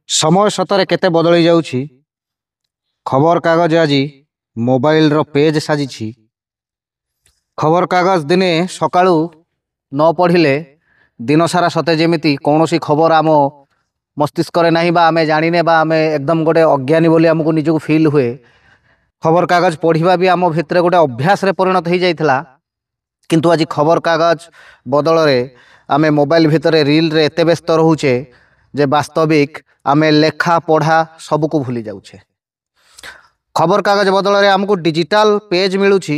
समय सतरे केते बदली जाउछि। खबर कागज आज मोबाइल रो पेज साजिछि। खबर कागज दिने सकाळू न पढ़िले दिन सारा सते जेमिति कौनसी खबर आम मस्तिष्क नहीं बा आमे जानिने बा आमे एकदम गोटे अज्ञानी बोली आमको निजको फील हुए। खबर कागज पढ़िबा भी आम भितर गोटे अभ्यास रे परिणत हो जाइथिला। किंतु आज खबर कागज बदल रे आमे मोबाइल भितर रील रे एते व्यस्त रहुचे जे वास्तविक आमे लेखा पढ़ा सबको भूली जाउछे। खबर कागज बदल रे आमको डिजिटल पेज मिलुछि,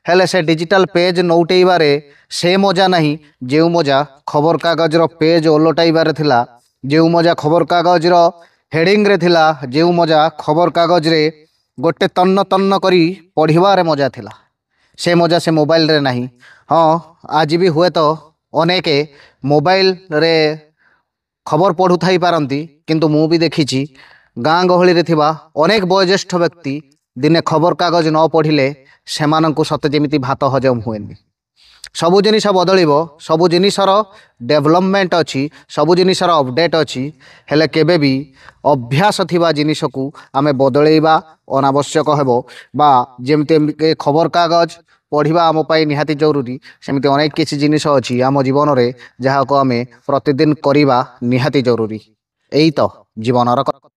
हेले से डिजिटल पेज नौटेइबारे से मजा नहीं जो मजा खबर कागज रो पेज ओलटाइबारे थिला, जो मजा खबर कागज रो हेडिंग रे थिला, जो मजा खबर कागज रे गोटे तन्न तन्न करी पढ़िबारे मजा थिला, से मजा से मोबाइल रे नहीं। हाँ, आज भी हुए तो अनेके मोबाइल रे खबर पढ़ु थाई पारंती, किंतु मु भी देखिछि गाँ गहली रे थिबा अनेक वयोज्येष्ठ व्यक्ति दिने खबर कागज न पढ़िले सेमानंकु सते जेमिति भात हजम हुएनि। सबु जिनिस बदलिबो, सबु जिनिसर डेवलपमेंट अछि, सबु जिनिसर अपडेट अछि, हेले केबे भी अभ्यास थिबा जिनिसकु आमे बदलैबा अनावश्यक हेबो। बा जेमिति खबर कागज पढ़िबा आम पाई निहाती जरूरी, सेमिति अनेक किछि जिनिस अछि आम जीवन रे जहाको आमे प्रतिदिन करिबा निहाती जरूरी। एई तो जीवनर